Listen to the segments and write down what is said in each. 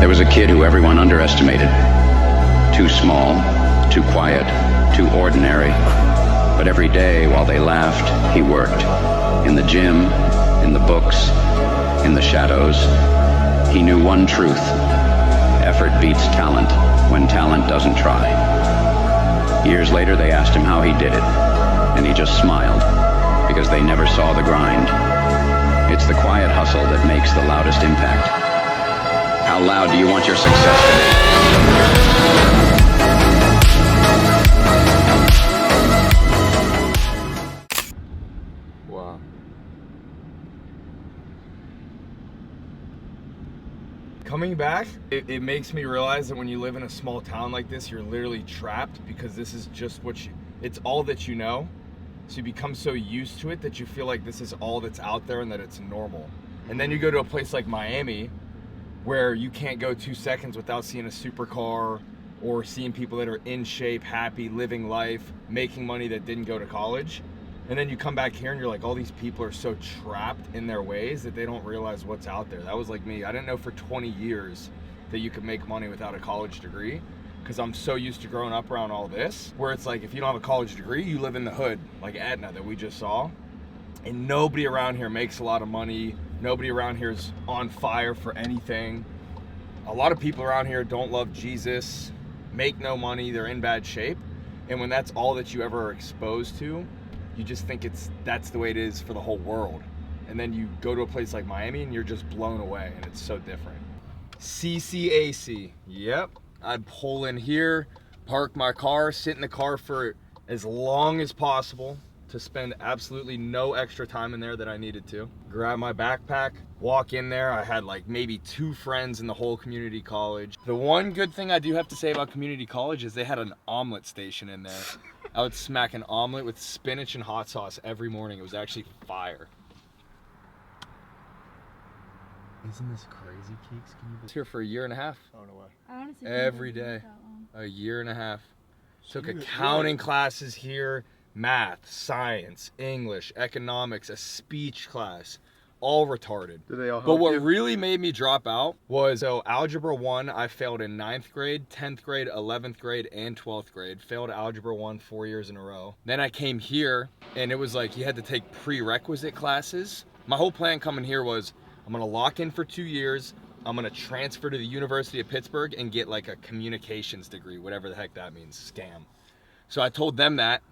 There was a kid who everyone underestimated. Too small, too quiet, too ordinary. But every day while they laughed, he worked. In the gym, in the books, in the shadows. He knew one truth. Effort beats talent when talent doesn't try. Years later, they asked him how he did it, and he just smiled, because they never saw the grind. It's the quiet hustle that makes the loudest impact. How loud do you want your success to be? Wow. Coming back, it makes me realize that when you live in a small town like this, you're literally trapped, because this is just it's all that you know. So you become so used to it that you feel like this is all that's out there and that it's normal. And then you go to a place like Miami where you can't go 2 seconds without seeing a supercar or seeing people that are in shape, happy, living life, making money that didn't go to college. And then you come back here and you're like, all these people are so trapped in their ways that they don't realize what's out there. That was like me. I didn't know for 20 years that you could make money without a college degree, because I'm so used to growing up around all this, where it's like, if you don't have a college degree, you live in the hood, like Etna that we just saw. And nobody around here makes a lot of money. Nobody around here is on fire for anything. A lot of people around here don't love Jesus, make no money, they're in bad shape. And when that's all that you ever are exposed to, you just think that's the way it is for the whole world. And then you go to a place like Miami and you're just blown away, and it's so different. CCAC, yep. I'd pull in here, park my car, sit in the car for as long as possible to spend absolutely no extra time in there that I needed to. Grab my backpack, walk in there. I had like maybe 2 friends in the whole community college. The one good thing I do have to say about community college is they had an omelet station in there. I would smack an omelet with spinach and hot sauce every morning. It was actually fire. Isn't this crazy, Keeks? I was here for a year and a half. Oh, no way. I honestly every day. A year and a half. Took accounting classes here, math, science, English, economics, a speech class, all retarded. Did they all help But what you? really made me drop out was, so Algebra 1, I failed in 9th grade, 10th grade, 11th grade, and 12th grade. Failed Algebra 1 4 years in a row. Then I came here, and it was like you had to take prerequisite classes. My whole plan coming here was, I'm gonna lock in for 2 years. I'm gonna transfer to the University of Pittsburgh and get like a communications degree, whatever the heck that means, scam. So I told them that,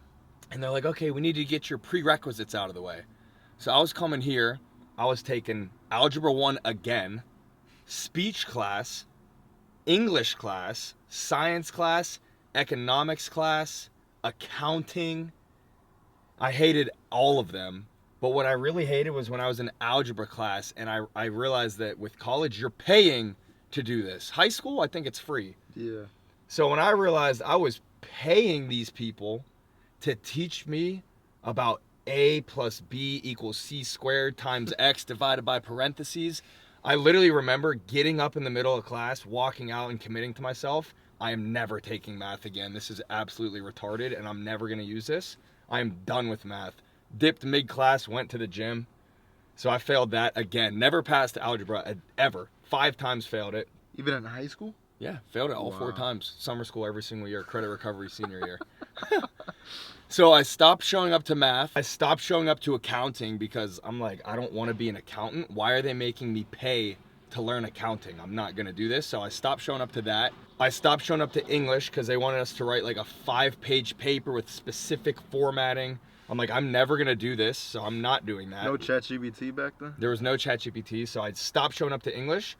and they're like, okay, we need to get your prerequisites out of the way. So I was coming here, I was taking Algebra 1 again, speech class, English class, science class, economics class, accounting. I hated all of them. But what I really hated was when I was in algebra class, and I realized that with college, you're paying to do this. High school, I think it's free. Yeah. So when I realized I was paying these people to teach me about A plus B equals C squared times X divided by parentheses, I literally remember getting up in the middle of class, walking out and committing to myself, I am never taking math again. This is absolutely retarded, and I'm never gonna use this. I am done with math. Dipped mid-class, went to the gym. So I failed that again. Never passed algebra, ever. 5 times failed it. Even in high school? Yeah, failed it all Wow. 4 times. Summer school every single year, credit recovery senior year. So I stopped showing up to math. I stopped showing up to accounting because I'm like, I don't want to be an accountant. Why are they making me pay to learn accounting? I'm not going to do this. So I stopped showing up to that. I stopped showing up to English because they wanted us to write like a 5-page paper with specific formatting. I'm like, I'm never gonna do this, so I'm not doing that. No ChatGPT back then? There was no ChatGPT, so I'd stopped showing up to English.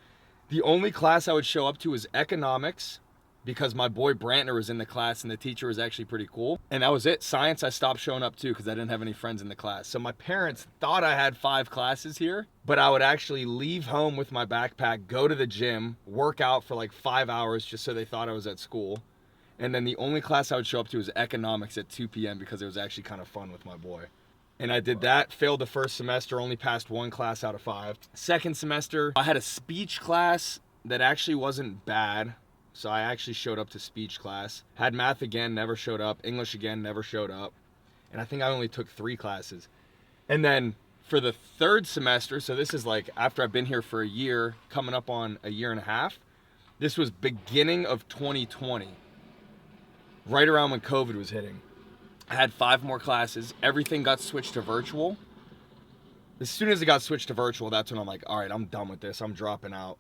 The only class I would show up to was economics, because my boy Brantner was in the class and the teacher was actually pretty cool. And that was it. Science, I stopped showing up to because I didn't have any friends in the class. So my parents thought I had 5 classes here, but I would actually leave home with my backpack, go to the gym, work out for like 5 hours just so they thought I was at school. And then the only class I would show up to was economics at 2 p.m. because it was actually kind of fun with my boy. And I did that, failed the first semester, only passed 1 class out of 5. Second semester, I had a speech class that actually wasn't bad. So I actually showed up to speech class. Had math again, never showed up. English again, never showed up. And I think I only took 3 classes. And then for the third semester, so this is like after I've been here for a year, coming up on a year and a half, This was beginning of 2020, right around when COVID was hitting. I had 5 more classes. Everything got switched to virtual. As soon as it got switched to virtual, that's when I'm like, all right, I'm done with this. I'm dropping out.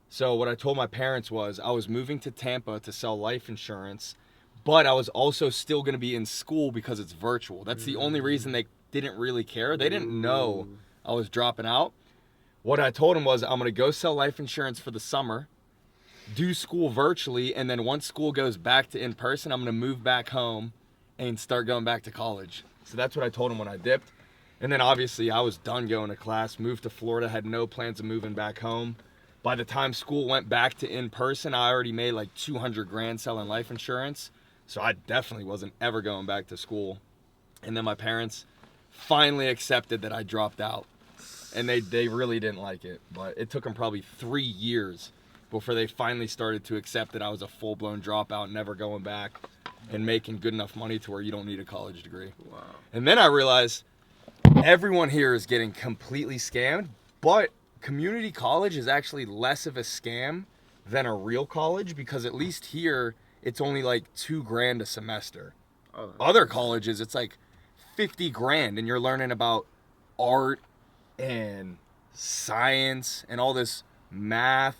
So what I told my parents was I was moving to Tampa to sell life insurance, but I was also still going to be in school because it's virtual. That's the only reason they didn't really care. They didn't know I was dropping out. What I told them was I'm going to go sell life insurance for the summer, do school virtually, and then once school goes back to in person, I'm going to move back home and start going back to college. So that's what I told them when I dipped. And then obviously I was done going to class, moved to Florida, had no plans of moving back home. By the time school went back to in person, I already made like 200 grand selling life insurance. So I definitely wasn't ever going back to school. And then my parents finally accepted that I dropped out. And they really didn't like it. But it took them probably 3 years before they finally started to accept that I was a full-blown dropout, never going back, and making good enough money to where you don't need a college degree. Wow. And then I realized everyone here is getting completely scammed, but community college is actually less of a scam than a real college, because at least here it's only like $2 grand a semester. Other colleges it's like 50 grand and you're learning about art and science and all this math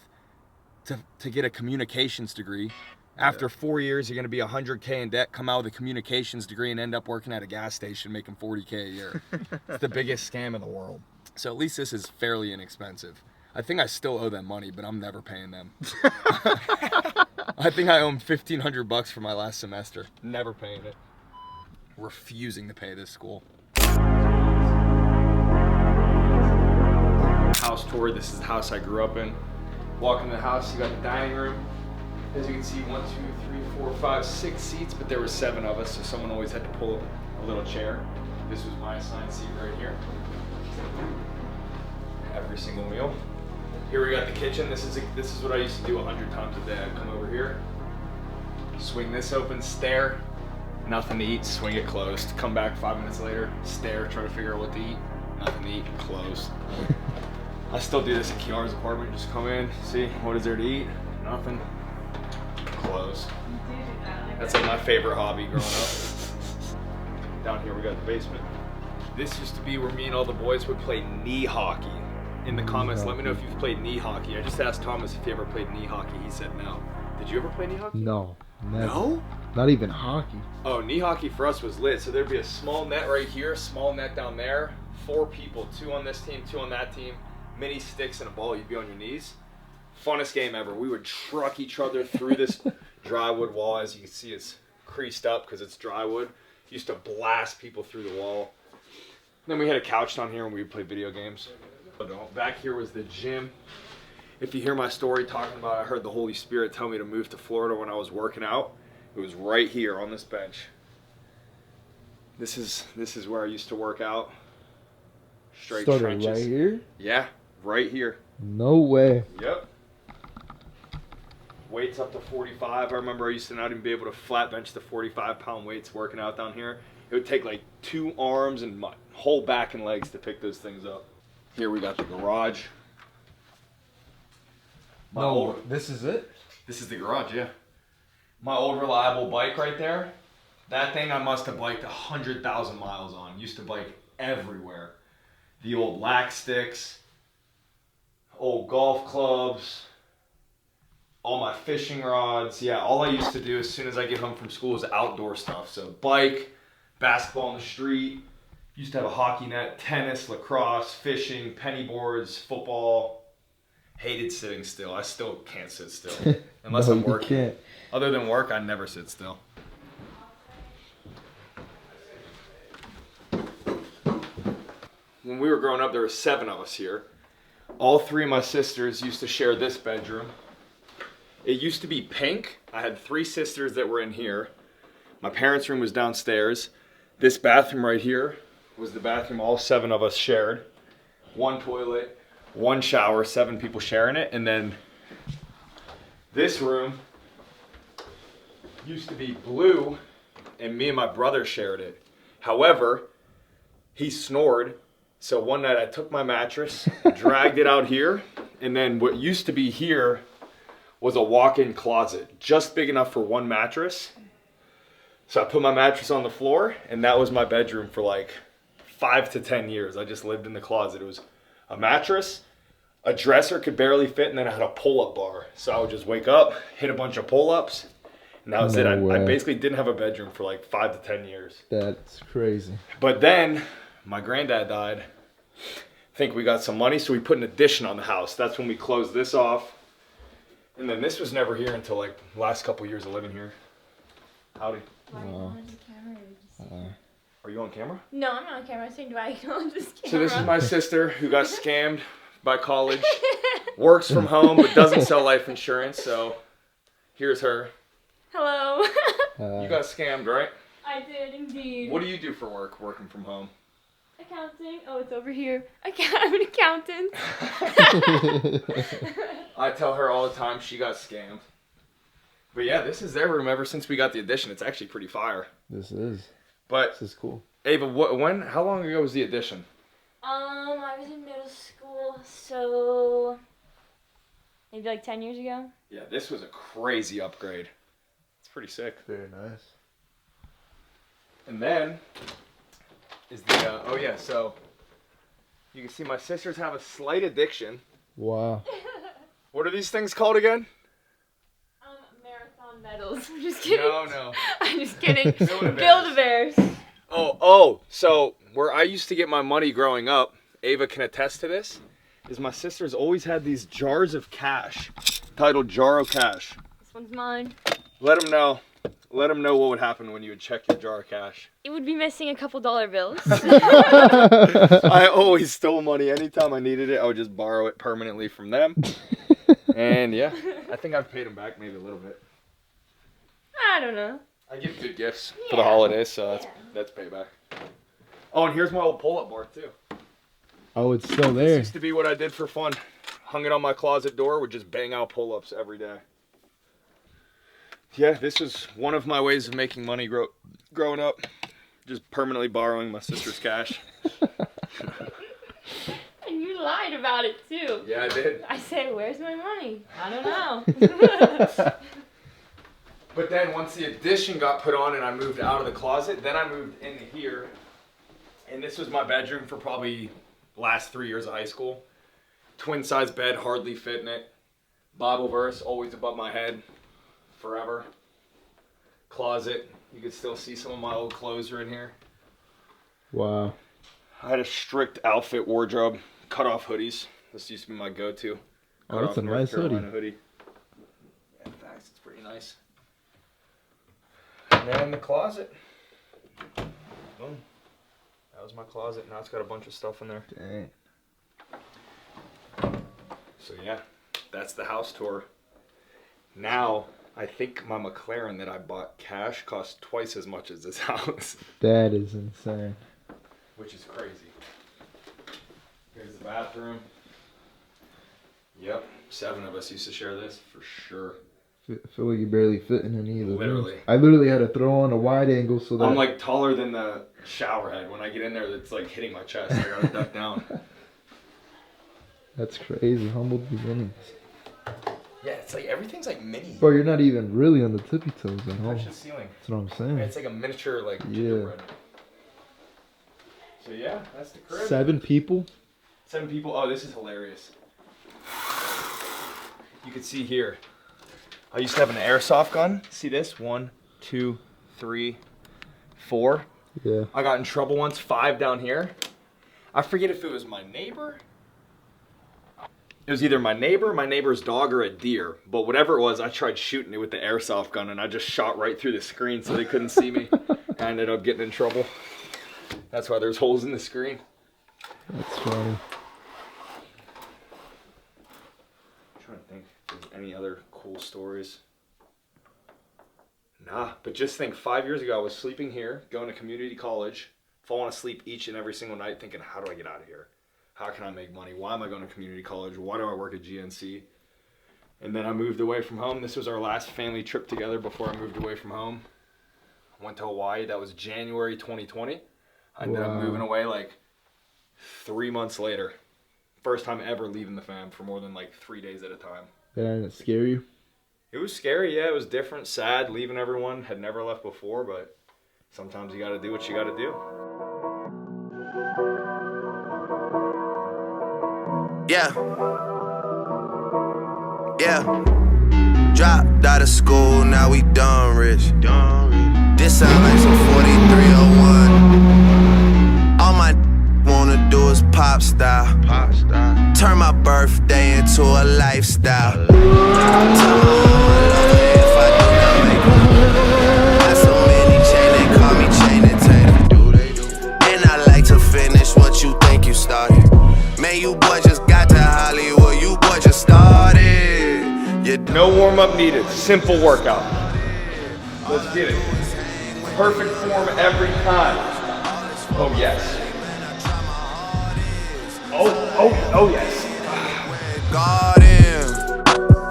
to get a communications degree. After 4 years, you're going to be $100K in debt, come out with a communications degree, and end up working at a gas station making $40K a year. It's the biggest scam in the world. So at least this is fairly inexpensive. I think I still owe them money, but I'm never paying them. I think I owe them $1,500 for my last semester. Never paying it. Refusing to pay this school. House tour. This is the house I grew up in. Walk in the house, you got the dining room. As you can see, 1, 2, 3, 4, 5, 6 seats, but there were 7 of us, so someone always had to pull up a little chair. This was my assigned seat right here. Every single meal. Here we got the kitchen. This is what I used to do 100 times a day. I'd come over here, swing this open, stare, nothing to eat, swing it closed. Come back 5 minutes later, stare, try to figure out what to eat, nothing to eat, closed. I still do this at Kiara's apartment. Just come in, see what is there to eat, nothing. Close. That's like my favorite hobby growing up. Down here we got the basement. This used to be where me and all the boys would play knee hockey. In the comments, let me know if you've played knee hockey. I just asked Thomas if he ever played knee hockey. He said no. Did you ever play knee hockey? No, never. No? Not even hockey. Oh, knee hockey for us was lit. So there'd be a small net right here, small net down there. 4 people, 2 on this team, 2 on that team. Mini sticks and a ball. You'd be on your knees. Funnest game ever. We would truck each other through this drywood wall. As you can see, it's creased up because it's drywood. Used to blast people through the wall. Then we had a couch down here and we would play video games. Back here was the gym. If you hear my story talking about I heard the Holy Spirit tell me to move to Florida when I was working out, it was right here on this bench. This is where I used to work out. Straight Started trenches. right here? Yeah, right here. No way. Yep. Weights up to 45. I remember I used to not even be able to flat bench the 45-pound weights working out down here. It would take like 2 arms and my whole back and legs to pick those things up. Here we got the garage. This is it? This is the garage, yeah. My old reliable bike right there. That thing I must have biked 100,000 miles on. Used to bike everywhere. The old lax sticks, old golf clubs, all my fishing rods. Yeah, all I used to do as soon as I get home from school is outdoor stuff. So bike, basketball in the street. Used to have a hockey net, tennis, lacrosse, fishing, penny boards, football. Hated sitting still. I still can't sit still unless No, I'm you working. can't. Other than work, I never sit still. When we were growing up, there were 7 of us here. All 3 of my sisters used to share this bedroom. It used to be pink. I had 3 sisters that were in here. My parents' room was downstairs. This bathroom right here was the bathroom all 7 of us shared. 1 toilet, 1 shower, 7 people sharing it. And then this room used to be blue and me and my brother shared it. However, he snored. So one night I took my mattress, dragged it out here, and then what used to be here was a walk-in closet, just big enough for one mattress. So I put my mattress on the floor, and that was my bedroom for like 5 to 10 years. I just lived in the closet. It was a mattress, a dresser could barely fit, and then I had a pull-up bar. So I would just wake up, hit a bunch of pull-ups, and that was it. I basically didn't have a bedroom for like 5 to 10 years. That's crazy. But then my granddad died. I think we got some money, so we put an addition on the house. That's when we closed this off. And then this was never here until like last couple years of living here. Howdy. Why are you on the camera? Are you on camera? No, I'm not on camera. I'm saying, do I go on this camera? So this is my sister who got scammed by college. Works from home but doesn't sell life insurance, so here's her. Hello. You got scammed, right? I did indeed. What do you do for work, working from home? Accounting. Oh, it's over here. I'm an accountant. I tell her all the time she got scammed. But yeah, this is their room ever since we got the addition. It's actually pretty fire. This is But cool. Ava, how long ago was the addition? I was in middle school, so maybe like 10 years ago. Yeah, this was a crazy upgrade. It's pretty sick. Very nice. And then is the so you can see my sisters have a slight addiction. Wow. What are these things called again? Marathon medals. I'm just kidding. No. I'm just kidding. Build-A-Bears. Build-A-Bears. So where I used to get my money growing up, Ava can attest to this, is my sisters always had these jars of cash titled Jar of Cash. This one's mine. Let them know what would happen when you would check your jar of cash. It would be missing a couple dollar bills. I always stole money. Anytime I needed it, I would just borrow it permanently from them. And yeah, I think I've paid them back maybe a little bit. I don't know. I give good gifts for the holidays, so that's payback. Oh, and here's my old pull-up bar too. Oh, it's still This there. used to be what I did for fun. Hung it on my closet door, would just bang out pull-ups every day. Yeah, this was one of my ways of making money growing up. Just permanently borrowing my sister's cash. And you lied about it too. Yeah, I did. I said, where's my money? I don't know. But then once the addition got put on and I moved out of the closet, then I moved into here. And this was my bedroom for probably last 3 years of high school. Twin size bed, hardly fit in it. Bible verse always above my head, forever. Closet, you can still see some of my old clothes are in here. Wow. I had a strict outfit wardrobe, cut off hoodies. This used to be my go-to. Oh, that's a nice hoodie. Yeah, in fact, it's pretty nice. And then the closet. Boom. That was my closet. Now it's got a bunch of stuff in there. Dang. So yeah, that's the house tour. Now, I think my McLaren that I bought cash cost twice as much as this house. That is insane. Which is crazy. Here's the bathroom. Yep, 7 of us used to share this for sure. I feel like you barely fit in any of the Literally. rooms. I literally had to throw on a wide angle so that I'm like taller than the shower head. When I get in there, it's like hitting my chest. I gotta duck down. That's crazy. Humble beginnings. Yeah, it's like everything's like mini. Bro, you're not even really on the tippy toes at all. Touch the ceiling. That's what I'm saying. It's like a miniature like Yeah. gingerbread. So yeah, that's the crib. 7 people? 7 people. Oh, this is hilarious. You can see here. I used to have an airsoft gun. See this? 1, 2, 3, 4. Yeah. I got in trouble once. 5 down here. I forget if it was my neighbor. It was either my neighbor, my neighbor's dog, or a deer. But whatever it was, I tried shooting it with the airsoft gun, and I just shot right through the screen so they couldn't see me. I ended up getting in trouble. That's why there's holes in the screen. That's funny. I'm trying to think if there's any other cool stories. Nah, but just think, 5 years ago, I was sleeping here, going to community college, falling asleep each and every single night thinking, how do I get out of here? How can I make money? Why am I going to community college? Why do I work at GNC? And then I moved away from home. This was our last family trip together before I moved away from home. I went to Hawaii. That was January 2020. I ended up moving away like 3 months later. First time ever leaving the fam for more than like 3 days at a time. Didn't it scare you? It was scary, yeah. It was different, sad, leaving everyone. Had never left before, but sometimes you got to do what you got to do. Yeah. Yeah. Dropped out of school, now we done rich. This sound like some 4301. All my wanna do is pop style. Turn my birthday into a lifestyle. Tell my mama love her if I do not make her. Got so many chain, they call me chain entertainer. And I like to finish what you think you started. Man, you boy just got to Hollywood, you boy just started. No warm-up needed, simple workout. Let's get it. Perfect form every time. Oh yes. Oh yes. Garden,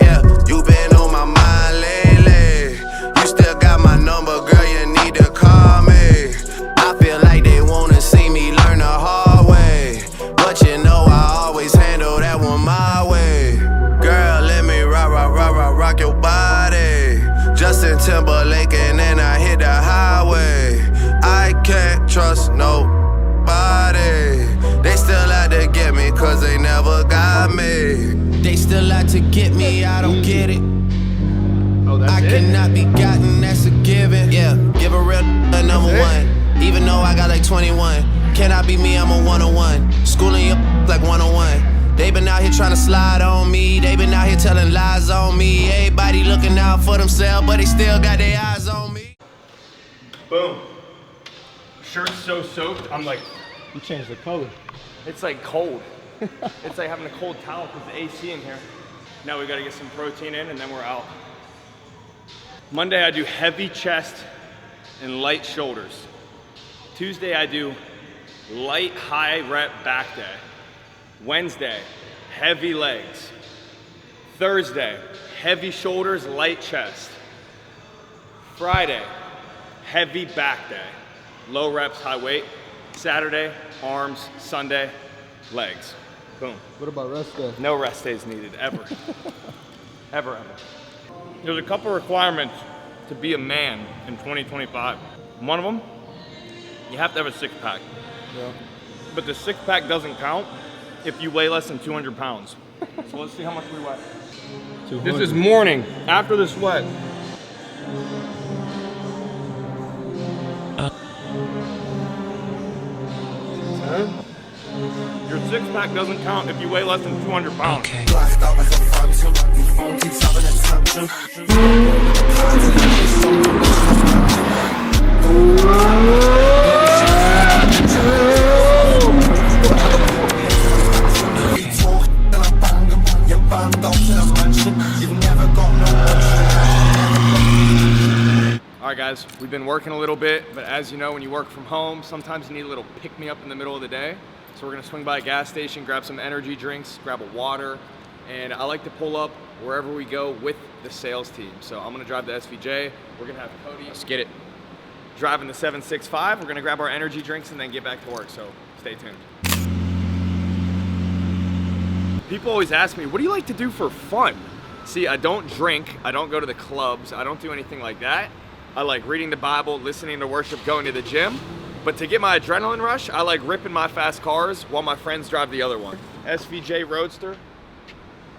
yeah, you been on my mind lately. You still got my number, girl, you need to call me. I feel like they wanna see me learn the hard way, but you know I always handle that one my way. Girl, let me rock your body. Justin Timberlake and then I hit the highway. I can't trust nobody. They still out to get me cause they never got me. They still out to get me, I don't get it. Oh, that's I it? cannot be gotten, that's a given. Yeah, give a real a number one. Even though I got like 21. Cannot be me, I'm a 101. Schooling you like 101. They been out here trying to slide on me. They been out here telling lies on me. Everybody looking out for themselves, but they still got their eyes on me. Boom. Shirt's so soaked, I'm like, You changed the color. it's like cold. It's like having a cold towel with the AC in here. Now we gotta get some protein in and then we're out. Monday I do heavy chest and light shoulders. Tuesday I do light high rep back day. Wednesday, heavy legs. Thursday, heavy shoulders, light chest. Friday, heavy back day. Low reps, high weight. Saturday, arms. Sunday, legs. Boom. What about rest day? No rest days needed, ever. ever. There's a couple requirements to be a man in 2025. One of them, you have to have a six pack. Yeah. But the six pack doesn't count if you weigh less than 200 pounds. So let's see how much we weigh. 200. This is morning, after the sweat. Your six pack doesn't count if you weigh less than 200 pounds. All right guys, we've been working a little bit, but as you know, when you work from home, sometimes you need a little pick-me-up in the middle of the day. So we're gonna swing by a gas station, grab some energy drinks, grab a water, and I like to pull up wherever we go with the sales team. So I'm gonna drive the SVJ, we're gonna have Cody, let's get it. Driving the 765, we're gonna grab our energy drinks and then get back to work, so stay tuned. People always ask me, what do you like to do for fun? See, I don't drink, I don't go to the clubs, I don't do anything like that. I like reading the Bible, listening to worship, going to the gym. But to get my adrenaline rush, I like ripping my fast cars while my friends drive the other one. SVJ Roadster,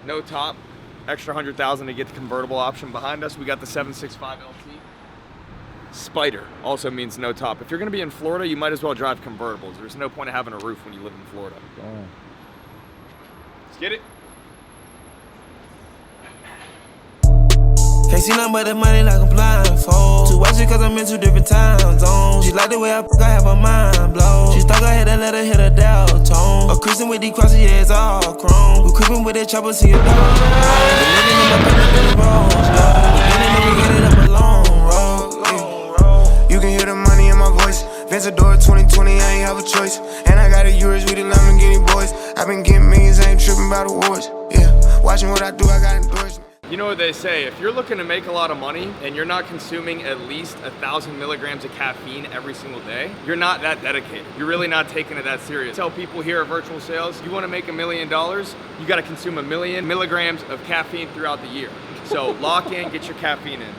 no top, extra 100,000 to get the convertible option behind us. We got the 765 LT. Spider also means no top. If you're gonna be in Florida, you might as well drive convertibles. There's no point of having a roof when you live in Florida. Oh. Let's get it. Can't see nothing but the money like I'm blindfold. Too watch it cause I'm in two different time zones. She like the way I have her mind blown. She stuck her head and let her hit a dial tone. A cruising with these crosses, yeah, it's all chrome. We creeping with that chopper, see a dog. The living in my business, really wrong. The beginning, we get it up a long road. You can hear the money in my voice. Vencedor 2020, I ain't have a choice. And I got a Urus with the Lamborghini boys. I been getting millions, I ain't tripping about awards. Yeah, watching what I do, I got endorsement. You know what they say, if you're looking to make a lot of money and you're not consuming at least 1,000 milligrams of caffeine every single day, you're not that dedicated. You're really not taking it that serious. Tell people here at Virtual Sales, you wanna make $1 million, you gotta consume 1 million milligrams of caffeine throughout the year. So lock in, get your caffeine in.